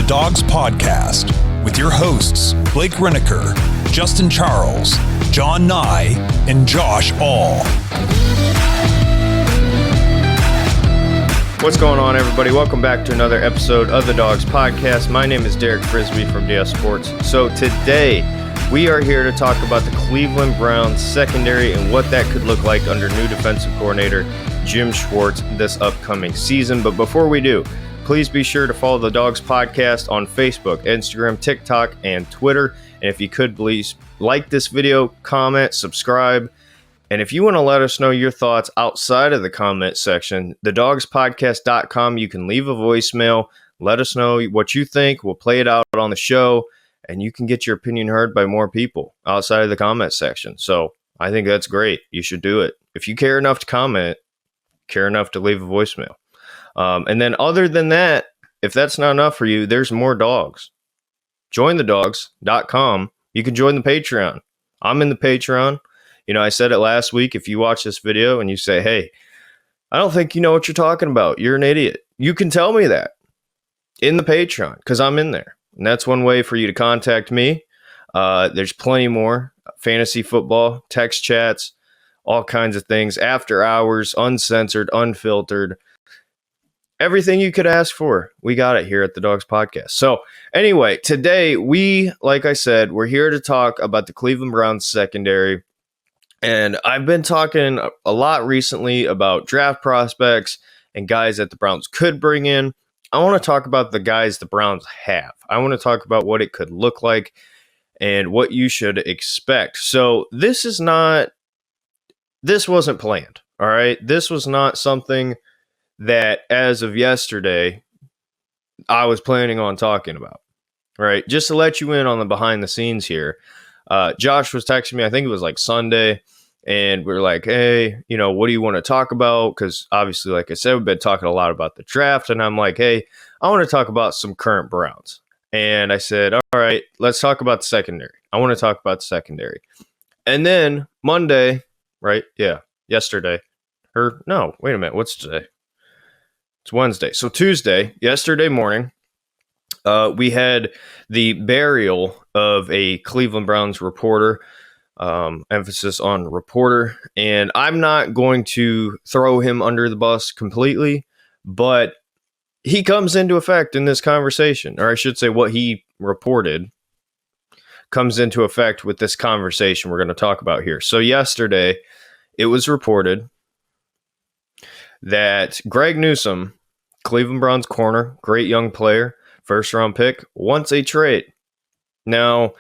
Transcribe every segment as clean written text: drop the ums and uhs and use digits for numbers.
Dawgs Podcast with your hosts, Blake Reneker, Justin Charles, John Nye, and Josh All. What's going on, everybody? Welcome back to another episode of the Dawgs Podcast. My name is Derek Frisby from DS Sports. So today, we are here to talk about the Cleveland Browns secondary and what that could look like under new defensive coordinator Jim Schwartz this upcoming season. But before we do, please be sure to follow the Dawgs Podcast on Facebook, Instagram, TikTok, and Twitter. And if you could, please like this video, comment, subscribe. And if you want to let us know your thoughts outside of the comment section, thedawgspodcast.com, you can leave a voicemail. Let us know what you think. We'll play it out on the show, and you can get your opinion heard by more people outside of the comment section. So I think that's great. You should do it. If you care enough to comment, care enough to leave a voicemail. And then other than that, if that's not enough for you, there's more Dawgs. Join thedawgs.com. You can join the Patreon. I'm in the Patreon. You know, I said it last week. If you watch this video and you say, hey, I don't think you know what you're talking about, you're an idiot, you can tell me that in the Patreon because I'm in there. And that's one way for you to contact me. There's plenty more. Fantasy football, text chats, all kinds of things. After hours, uncensored, unfiltered. Everything you could ask for, we got it here at the Dawgs Podcast. So anyway, today like I said, we're here to talk about the Cleveland Browns secondary. And I've been talking a lot recently about draft prospects and guys that the Browns could bring in. I want to talk about the guys the Browns have. I want to talk about what it could look like and what you should expect. So this wasn't planned, all right? This was not something that as of yesterday, I was planning on talking about, right? Just to let you in on the behind the scenes here. Josh was texting me, I think it was like Sunday, and we are like, hey, you know, what do you want to talk about? Because obviously, like I said, we've been talking a lot about the draft, and I'm like, hey, I want to talk about some current Browns. And I said, all right, let's talk about the secondary. I want to talk about the secondary. And then Monday, right? Yeah, yesterday. Or no, wait a minute. What's today? It's Wednesday. So Tuesday, yesterday morning, we had the burial of a Cleveland Browns reporter, emphasis on reporter. And I'm not going to throw him under the bus completely, but he comes into effect in this conversation, or I should say what he reported comes into effect with this conversation we're going to talk about here. So yesterday, it was reported that Greg Newsome, Cleveland Browns corner, great young player, first round pick, wants a trade. Now,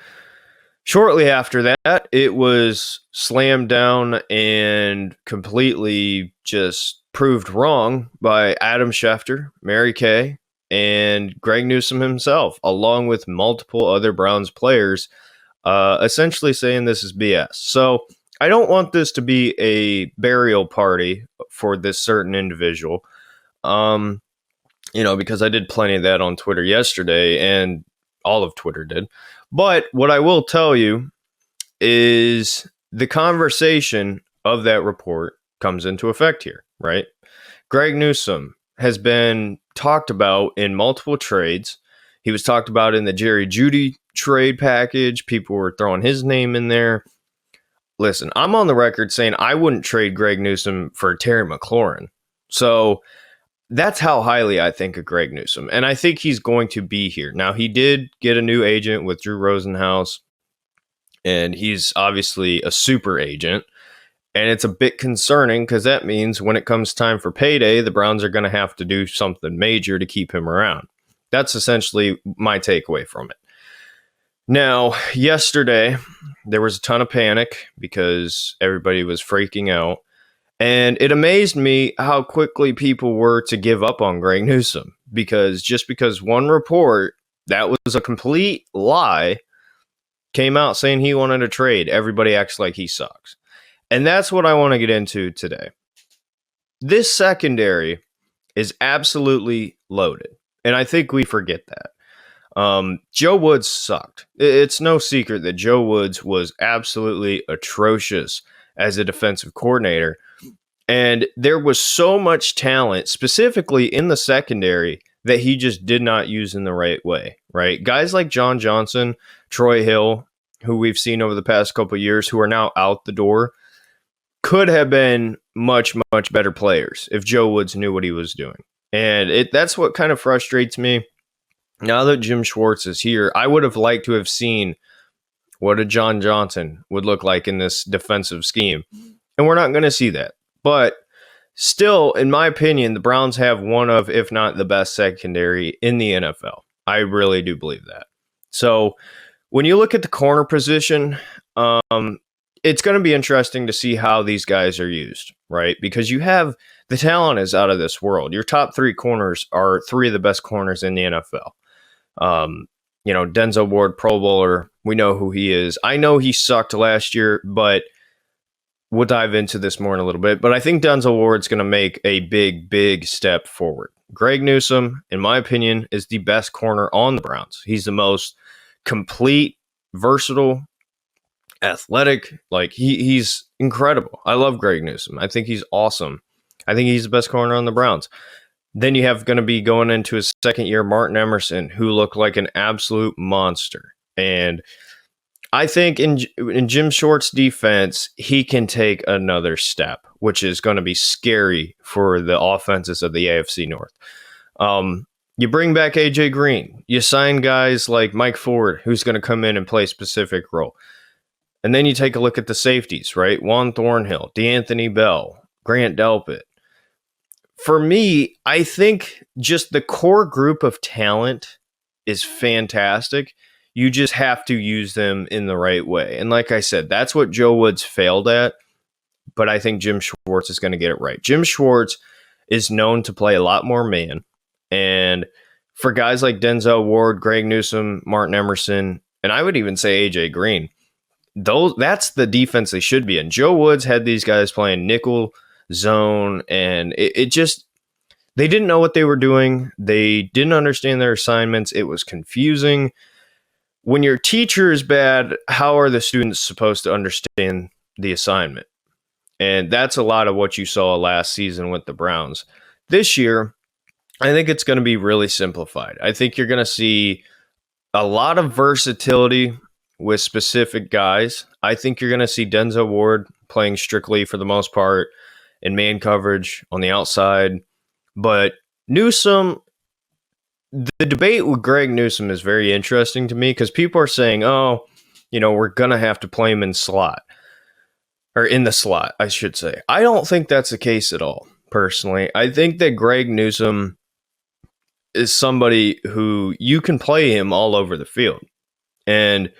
shortly after that, it was slammed down and completely just proved wrong by Adam Schefter, Mary Kay, and Greg Newsome himself, along with multiple other Browns players, essentially saying this is BS. So I don't want this to be a burial party for this certain individual. Because I did plenty of that on Twitter yesterday, and all of Twitter did. But what I will tell you is the conversation of that report comes into effect here, right? Greg Newsome has been talked about in multiple trades. He was talked about in the Jerry Jeudy trade package. People were throwing his name in there. Listen, I'm on the record saying I wouldn't trade Greg Newsome for Terry McLaurin. So that's how highly I think of Greg Newsome. And I think he's going to be here. Now, he did get a new agent with Drew Rosenhaus, and he's obviously a super agent. And it's a bit concerning because that means when it comes time for payday, the Browns are going to have to do something major to keep him around. That's essentially my takeaway from it. Now, yesterday, there was a ton of panic because everybody was freaking out. And it amazed me how quickly people were to give up on Greg Newsome, because just because one report that was a complete lie came out saying he wanted a trade, everybody acts like he sucks. And that's what I want to get into today. This secondary is absolutely loaded, and I think we forget that. Joe Woods sucked. It's no secret that Joe Woods was absolutely atrocious as a defensive coordinator. And there was so much talent, specifically in the secondary, that he just did not use in the right way, right? Guys like John Johnson, Troy Hill, who we've seen over the past couple of years, who are now out the door, could have been much, much better players if Joe Woods knew what he was doing. And that's what kind of frustrates me. Now that Jim Schwartz is here, I would have liked to have seen what a John Johnson would look like in this defensive scheme. And we're not going to see that. But still, in my opinion, the Browns have one of, if not the best secondary in the NFL. I really do believe that. So when you look at the corner position, it's going to be interesting to see how these guys are used, right? Because you have the talent is out of this world. Your top three corners are three of the best corners in the NFL. Denzel Ward, Pro Bowler, we know who he is. I know he sucked last year, but we'll dive into this more in a little bit. But I think Denzel Ward's going to make a big, big step forward. Greg Newsome, in my opinion, is the best corner on the Browns. He's the most complete, versatile, athletic. Like he's incredible. I love Greg Newsome. I think he's awesome. I think he's the best corner on the Browns. Then you have going to be going into his second year, Martin Emerson, who looked like an absolute monster. And I think in Jim Schwartz's defense, he can take another step, which is going to be scary for the offenses of the AFC North. You bring back AJ Green. You sign guys like Mike Ford, who's going to come in and play a specific role. And then you take a look at the safeties, right? Juan Thornhill, DeAnthony Bell, Grant Delpit. For me, I think just the core group of talent is fantastic. You just have to use them in the right way. And like I said, that's what Joe Woods failed at. But I think Jim Schwartz is going to get it right. Jim Schwartz is known to play a lot more man. And for guys like Denzel Ward, Greg Newsome, Martin Emerson, and I would even say AJ Green, that's the defense they should be in. Joe Woods had these guys playing nickel, zone, and it just, they didn't know what they were doing. They didn't understand their assignments. It was confusing. When your teacher is bad, how are the students supposed to understand the assignment? And that's a lot of what you saw last season with the Browns. This year, I think it's going to be really simplified. I think you're going to see a lot of versatility with specific guys. I think you're going to see Denzel Ward playing strictly, for the most part, in man coverage on the outside. But Newsome, the debate with Greg Newsome is very interesting to me because people are saying, we're going to have to play him in slot. Or in the slot, I should say. I don't think that's the case at all, personally. I think that Greg Newsome is somebody who you can play him all over the field. And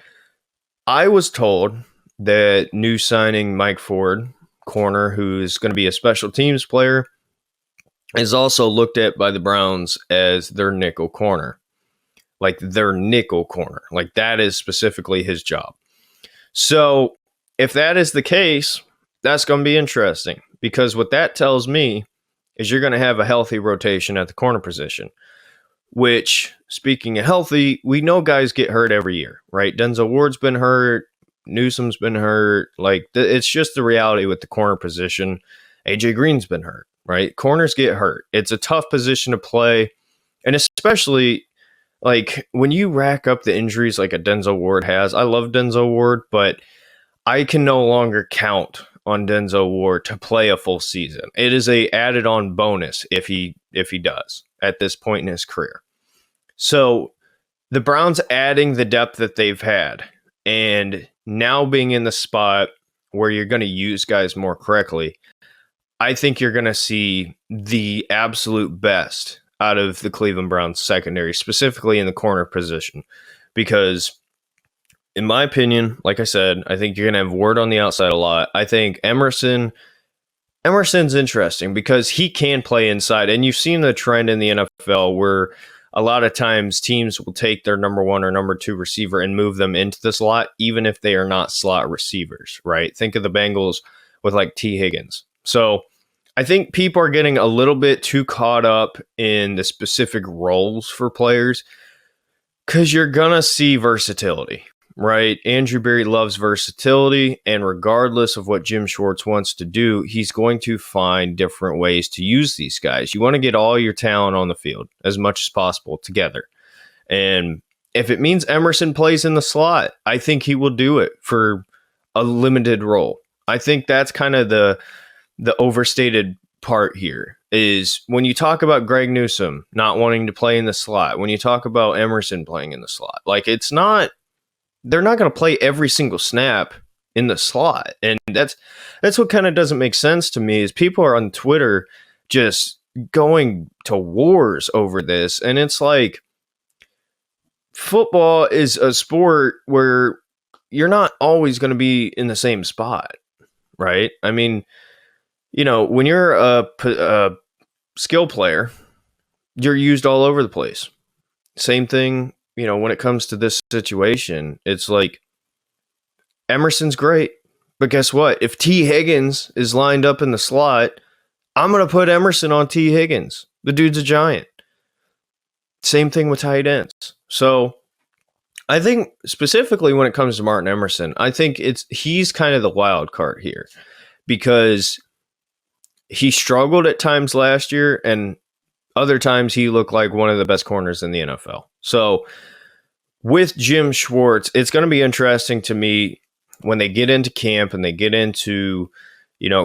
I was told that new signing Mike Ford, corner, who's going to be a special teams player, is also looked at by the Browns as their nickel corner. Like their nickel corner. Like that is specifically his job. So if that is the case, that's going to be interesting because what that tells me is you're going to have a healthy rotation at the corner position, which, speaking of healthy, we know guys get hurt every year, right? Denzel Ward's been hurt. Newsome's been hurt. Like it's just the reality with the corner position. AJ Green's been hurt, right? Corners get hurt. It's a tough position to play. And especially like when you rack up the injuries like a Denzel Ward has, I love Denzel Ward, but I can no longer count on Denzel Ward to play a full season. It is a added on bonus if he does at this point in his career. So the Browns adding the depth that they've had and now being in the spot where you're going to use guys more correctly, I think you're going to see the absolute best out of the Cleveland Browns secondary, specifically in the corner position, because in my opinion, like I said, I think you're going to have Ward on the outside a lot. I think Emerson's interesting because he can play inside. And you've seen the trend in the NFL where a lot of times teams will take their number one or number two receiver and move them into the slot, even if they are not slot receivers, right? Think of the Bengals with like T. Higgins. So I think people are getting a little bit too caught up in the specific roles for players because you're going to see versatility. right? Andrew Berry loves versatility, and regardless of what Jim Schwartz wants to do, he's going to find different ways to use these guys. You want to get all your talent on the field as much as possible together. And if it means Emerson plays in the slot, I think he will do it for a limited role. I think that's kind of the overstated part here is when you talk about Greg Newsome not wanting to play in the slot, when you talk about Emerson playing in the slot, like they're not going to play every single snap in the slot. And that's what kind of doesn't make sense to me is people are on Twitter just going to wars over this. And it's like football is a sport where you're not always going to be in the same spot, right? I mean, when you're a skill player, you're used all over the place. Same thing, when it comes to this situation, it's like Emerson's great, but guess what? If T. Higgins is lined up in the slot, I'm going to put Emerson on T. Higgins. The dude's a giant. Same thing with tight ends. So I think specifically when it comes to Martin Emerson, I think he's kind of the wild card here because he struggled at times last year and other times he looked like one of the best corners in the NFL. So with Jim Schwartz, it's going to be interesting to me when they get into camp and they get into,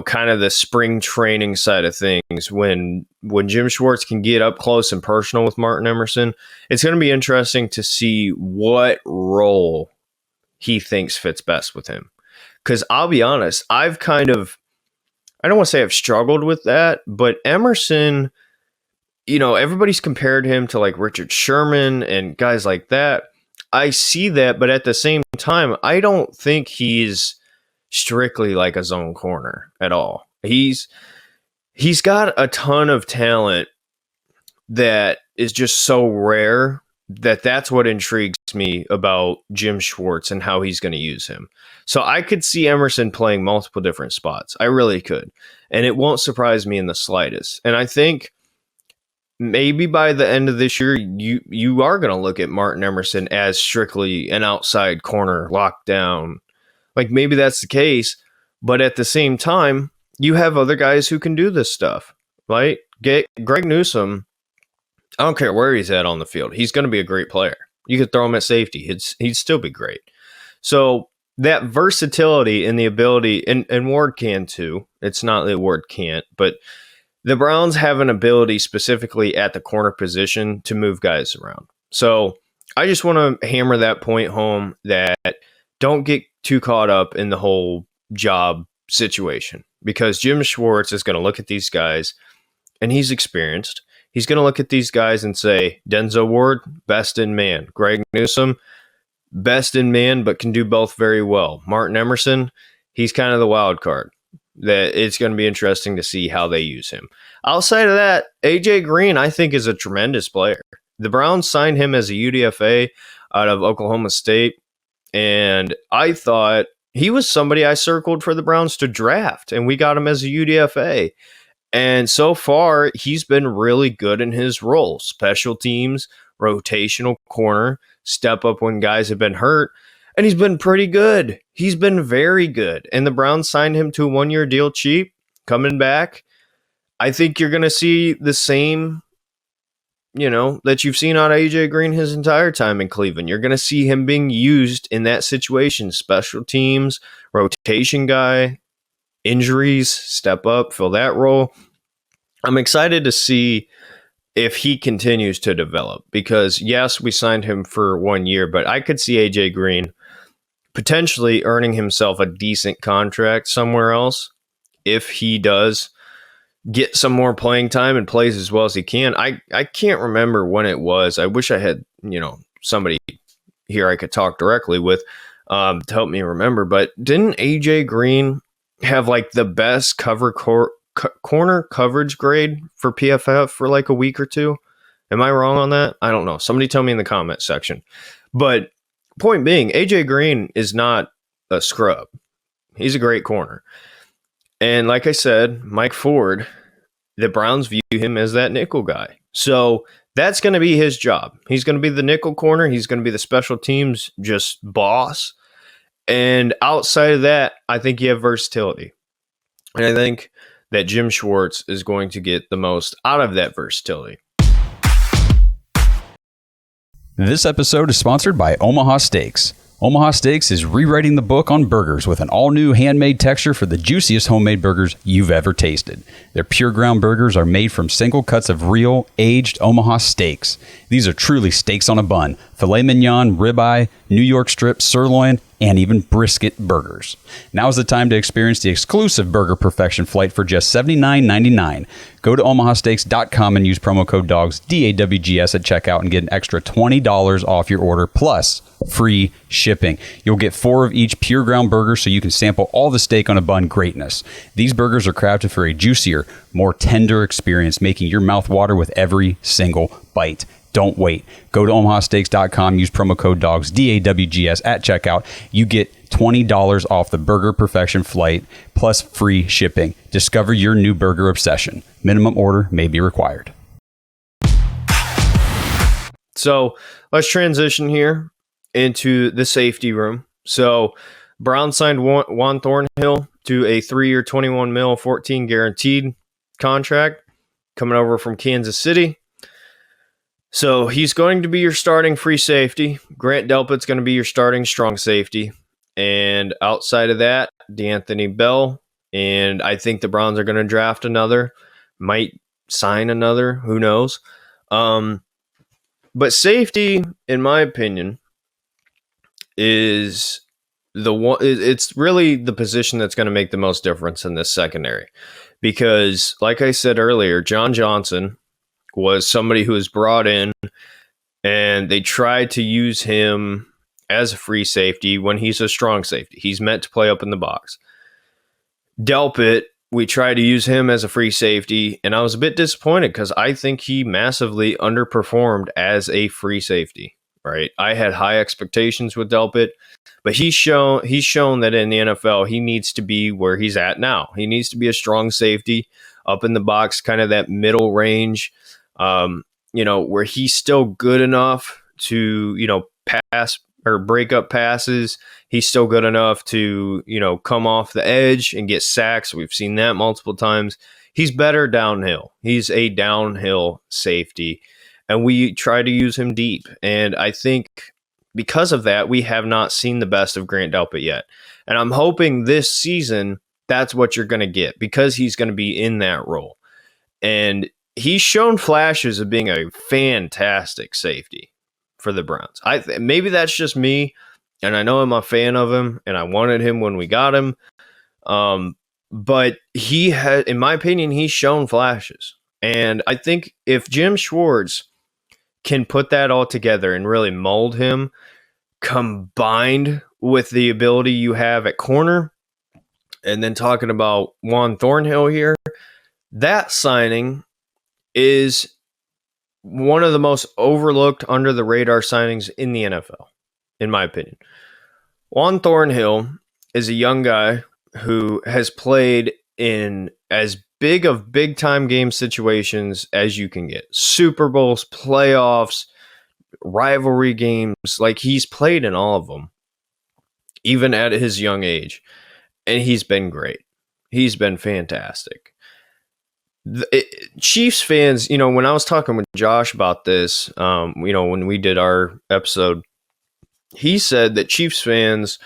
kind of the spring training side of things, when Jim Schwartz can get up close and personal with Martin Emerson, it's going to be interesting to see what role he thinks fits best with him. Because I'll be honest, I don't want to say I've struggled with that, but Emerson, everybody's compared him to like Richard Sherman and guys like that. I see that, but at the same time, I don't think he's strictly like a zone corner at all. He's got a ton of talent that is just so rare that's what intrigues me about Jim Schwartz and how he's going to use him. So I could see Emerson playing multiple different spots. I really could. And it won't surprise me in the slightest. And I think maybe by the end of this year, you are going to look at Martin Emerson as strictly an outside corner lockdown. Like maybe that's the case. But at the same time, you have other guys who can do this stuff, right? Greg Newsome, I don't care where he's at on the field. He's going to be a great player. You could throw him at safety. He'd still be great. So that versatility and the ability, and Ward can too. It's not that Ward can't, but the Browns have an ability specifically at the corner position to move guys around. So I just want to hammer that point home that don't get too caught up in the whole job situation because Jim Schwartz is going to look at these guys and he's experienced. He's going to look at these guys and say, Denzel Ward, best in man. Greg Newsome, best in man, but can do both very well. Martin Emerson, he's kind of the wild card. That it's going to be interesting to see how they use him. Outside of that, AJ Green, I think, is a tremendous player. The Browns signed him as a UDFA out of Oklahoma State, and I thought he was somebody I circled for the Browns to draft, and we got him as a UDFA. And so far, he's been really good in his role. Special teams, rotational corner, step up when guys have been hurt. And he's been pretty good. He's been very good. And the Browns signed him to a one-year deal cheap, coming back. I think you're going to see the same, that you've seen out of AJ Green his entire time in Cleveland. You're going to see him being used in that situation. Special teams, rotation guy, injuries, step up, fill that role. I'm excited to see if he continues to develop because, yes, we signed him for 1 year, but I could see AJ Green potentially earning himself a decent contract somewhere else if he does get some more playing time and plays as well as he can. I can't remember when it was. I wish I had, somebody here I could talk directly with to help me remember, but didn't AJ Green have like the best corner coverage grade for PFF for like a week or two? Am I wrong on that? I don't know. Somebody tell me in the comment section. But point being, AJ Green is not a scrub. He's a great corner. And like I said, Mike Ford, the Browns view him as that nickel guy. So that's going to be his job. He's going to be the nickel corner. He's going to be the special teams just boss. And outside of that, I think you have versatility. And I think that Jim Schwartz is going to get the most out of that versatility. This episode is sponsored by Omaha Steaks. Omaha Steaks is rewriting the book on burgers with an all-new handmade texture for the juiciest homemade burgers you've ever tasted. Their pure ground burgers are made from single cuts of real, aged Omaha steaks. These are truly steaks on a bun: filet mignon, ribeye, New York strip, sirloin, and even brisket burgers. Now is the time to experience the exclusive Burger Perfection flight for just $79.99. Go to omahasteaks.com and use promo code DAWGS, DAWGS at checkout and get an extra $20 off your order plus free shipping. You'll get 4 of each pure ground burger so you can sample all the steak on a bun greatness. These burgers are crafted for a juicier, more tender experience, making your mouth water with every single bite. Don't wait. Go to omahasteaks.com, use promo code DAWGS, DAWGS at checkout. You get $20 off the Burger Perfection flight plus free shipping. Discover your new burger obsession. Minimum order may be required. So let's transition here into the safety room. So Brown signed Juan Thornhill to a 3-year, $21 million, 14 guaranteed contract coming over from Kansas City. So he's going to be your starting free safety. Grant Delpit's going to be your starting strong safety. And outside of that, D'Anthony Bell. And I think the Browns are going to draft another. Might sign another. Who knows? But safety, in my opinion, is the one. It's really the position that's going to make the most difference in this secondary. Because, like I said earlier, John Johnson was somebody who was brought in and they tried to use him as a free safety when he's a strong safety. He's meant to play up in the box. Delpit, we tried to use him as a free safety, and I was a bit disappointed because I think he massively underperformed as a free safety, right? I had high expectations with Delpit, but he's shown that in the NFL, he needs to be where he's at now. He needs to be a strong safety up in the box, kind of that middle range, where he's still good enough to, pass or break up passes. He's still good enough to, come off the edge and get sacks. We've seen that multiple times. He's better downhill. He's a downhill safety, and we try to use him deep. And I think because of that, we have not seen the best of Grant Delpit yet. And I'm hoping this season that's what you're going to get because he's going to be in that role. And he's shown flashes of being a fantastic safety for the Browns. Maybe that's just me, and I know I'm a fan of him, and I wanted him when we got him. But he had, in my opinion, he's shown flashes. And I think if Jim Schwartz can put that all together and really mold him, combined with the ability you have at corner, and then talking about Juan Thornhill here, that signing is one of the most overlooked, under the radar signings in the NFL, in my opinion. Juan Thornhill is a young guy who has played in as big of big-time game situations as you can get. Super Bowls, playoffs, rivalry games. Like, he's played in all of them, even at his young age. And he's been great. He's been fantastic. Chiefs fans, when I was talking with Josh about this, when we did our episode, he said that Chiefs fans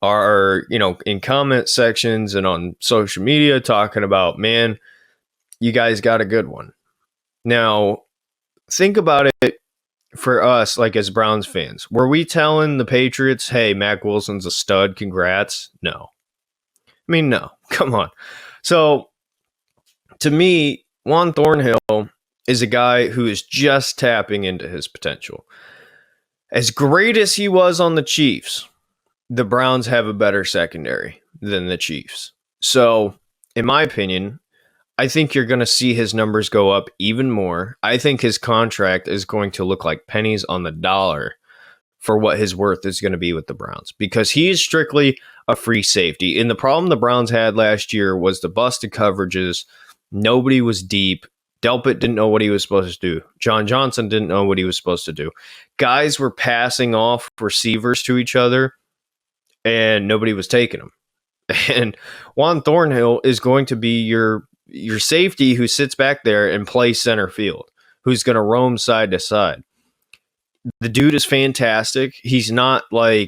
are, in comment sections and on social media talking about, man, you guys got a good one. Now, think about it for us, like as Browns fans. Were we telling the Patriots, hey, Mac Wilson's a stud, congrats? No. I mean, no. Come on. So, to me, Juan Thornhill is a guy who is just tapping into his potential. As great as he was on the Chiefs, the Browns have a better secondary than the Chiefs. So, in my opinion, I think you're going to see his numbers go up even more. I think his contract is going to look like pennies on the dollar for what his worth is going to be with the Browns, because he is strictly a free safety. And the problem the Browns had last year was the busted coverages. Nobody was deep. Delpit didn't know what he was supposed to do. John Johnson didn't know what he was supposed to do. Guys were passing off receivers to each other, and nobody was taking them. And Juan Thornhill is going to be your safety who sits back there and plays center field, who's going to roam side to side. The dude is fantastic. He's not a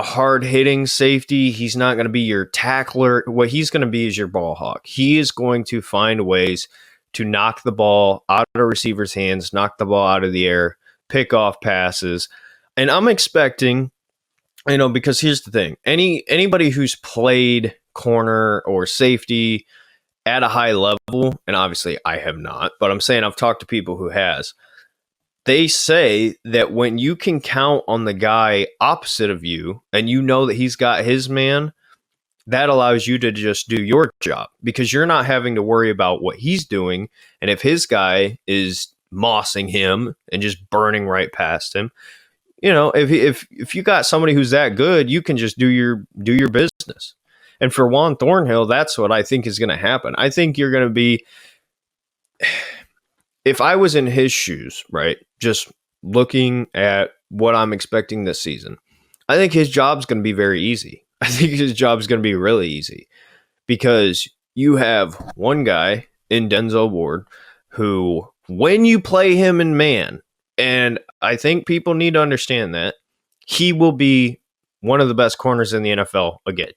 hard-hitting safety. He's not going to be your tackler. What he's going to be is your ball hawk. He is going to find ways to knock the ball out of receivers' hands, knock the ball out of the air, pick off passes. And I'm expecting, because here's the thing. Anybody who's played corner or safety at a high level, and obviously I have not, but I'm saying I've talked to people who has. They say that when you can count on the guy opposite of you and you know that he's got his man, that allows you to just do your job because you're not having to worry about what he's doing. And if his guy is mossing him and just burning right past him, if you got somebody who's that good, you can just do your business. And for Juan Thornhill, that's what I think is going to happen. I think you're going to be, if I was in his shoes, right, just looking at what I'm expecting this season, I think his job's going to be very easy. I think his job's going to be really easy because you have one guy in Denzel Ward who, when you play him in man, and I think people need to understand that, he will be one of the best corners in the NFL again.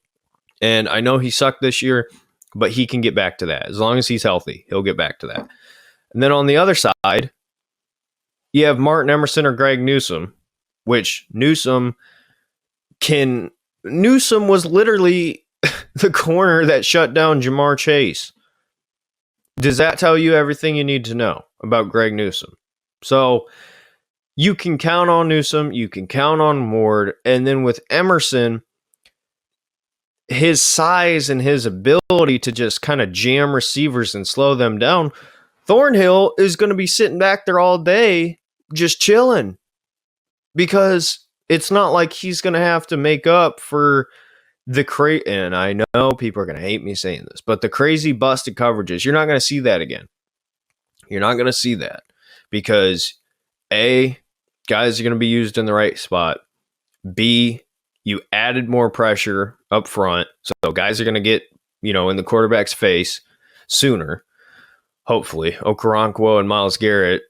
And I know he sucked this year, but he can get back to that. As long as he's healthy, he'll get back to that. And then on the other side, you have Martin Emerson or Greg Newsome, which Newsome was literally the corner that shut down Jamar Chase. Does that tell you everything you need to know about Greg Newsome? So you can count on Newsome, you can count on Ward, and then with Emerson, his size and his ability to just kind of jam receivers and slow them down, Thornhill is going to be sitting back there all day just chilling because it's not like he's going to have to make up for the and I know people are going to hate me saying this, but the crazy busted coverages, you're not going to see that again. You're not going to see that because A, guys are going to be used in the right spot. B, you added more pressure up front, so guys are going to get, in the quarterback's face sooner. Hopefully, Okoronkwo and Myles Garrett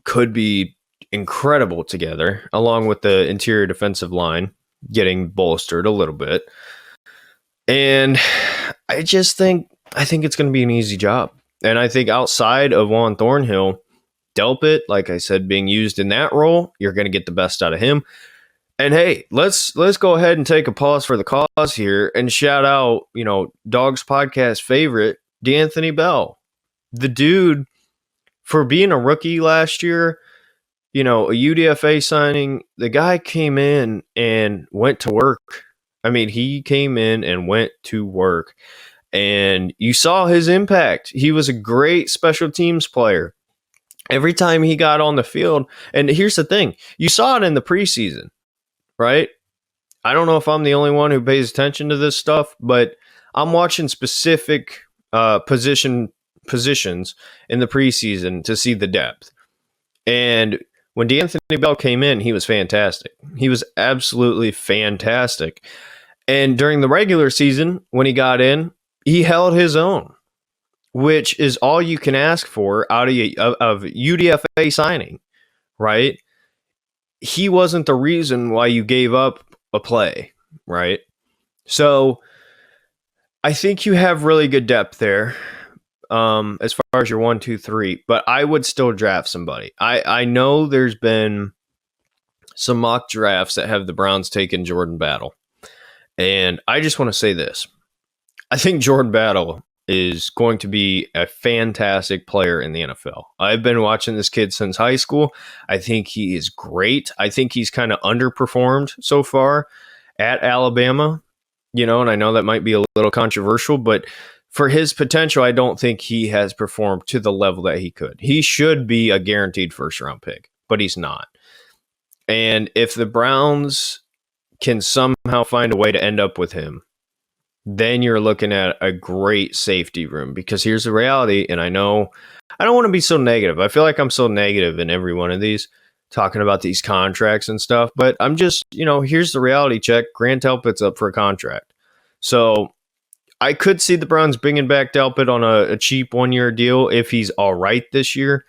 could be incredible together, along with the interior defensive line getting bolstered a little bit. And I think it's going to be an easy job. And I think outside of Juan Thornhill, Delpit, like I said, being used in that role, you're going to get the best out of him. And hey, let's go ahead and take a pause for the cause here and shout out, Dawgs podcast favorite, D'Anthony Bell. The dude, for being a rookie last year, a UDFA signing, the guy came in and went to work. I mean, he came in and went to work. And you saw his impact. He was a great special teams player. Every time he got on the field, and here's the thing, you saw it in the preseason, right? I don't know if I'm the only one who pays attention to this stuff, but I'm watching specific positions in the preseason to see the depth. And when D'Anthony Bell came in, he was fantastic. He was absolutely fantastic. And during the regular season, when he got in, he held his own, which is all you can ask for out of UDFA signing, right? He wasn't the reason why you gave up a play, right? So I think you have really good depth there. As far as your 1, 2, 3, but I would still draft somebody. I know there's been some mock drafts that have the Browns taking Jordan Battle. And I just want to say this. I think Jordan Battle is going to be a fantastic player in the NFL. I've been watching this kid since high school. I think he is great. I think he's kind of underperformed so far at Alabama, and I know that might be a little controversial, but for his potential, I don't think he has performed to the level that he could. He should be a guaranteed first-round pick, but he's not. And if the Browns can somehow find a way to end up with him, then you're looking at a great safety room. Because here's the reality, and I know I don't want to be so negative. I feel like I'm so negative in every one of these, talking about these contracts and stuff, but I'm just, here's the reality check. Grant Delpit's up for a contract. So I could see the Browns bringing back Delpit on a cheap 1-year deal if he's all right this year.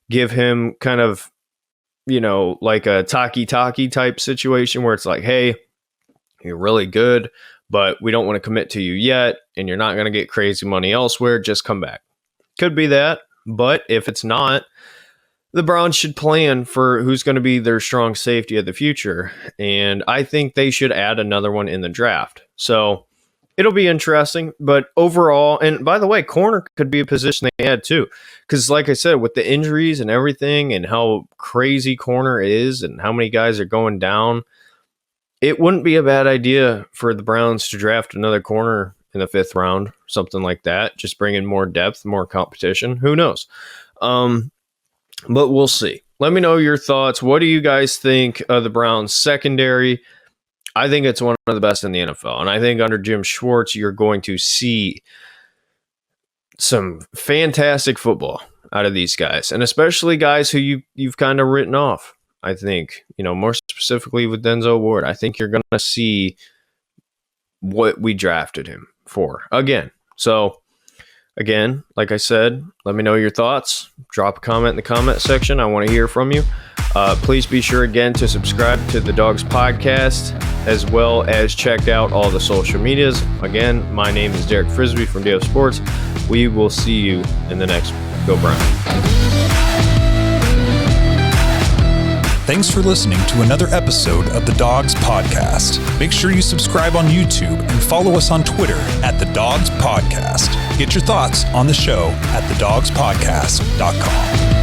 Give him kind of, like a talkie type situation where it's like, hey, you're really good, but we don't want to commit to you yet, and you're not going to get crazy money elsewhere. Just come back. Could be that, but if it's not, the Browns should plan for who's going to be their strong safety of the future, and I think they should add another one in the draft. So it'll be interesting, but overall, and by the way, corner could be a position they add too, because like I said, with the injuries and everything and how crazy corner is and how many guys are going down, it wouldn't be a bad idea for the Browns to draft another corner in the 5th round, something like that, just bring in more depth, more competition. Who knows? But we'll see. Let me know your thoughts. What do you guys think of the Browns secondary? I think it's one of the best in the NFL. And I think under Jim Schwartz, you're going to see some fantastic football out of these guys. And especially guys who you've kind of written off. I think, more specifically with Denzel Ward, I think you're going to see what we drafted him for again. So, again, like I said, let me know your thoughts. Drop a comment in the comment section. I want to hear from you. Please be sure again to subscribe to the Dawgs podcast, as well as check out all the social medias. Again, my name is Derek Frisby from DS Sports. We will see you in the next one. Go Browns. Thanks for listening to another episode of the Dawgs Podcast. Make sure you subscribe on YouTube and follow us on Twitter at the Dawgs Podcast. Get your thoughts on the show at thedawgspodcast.com.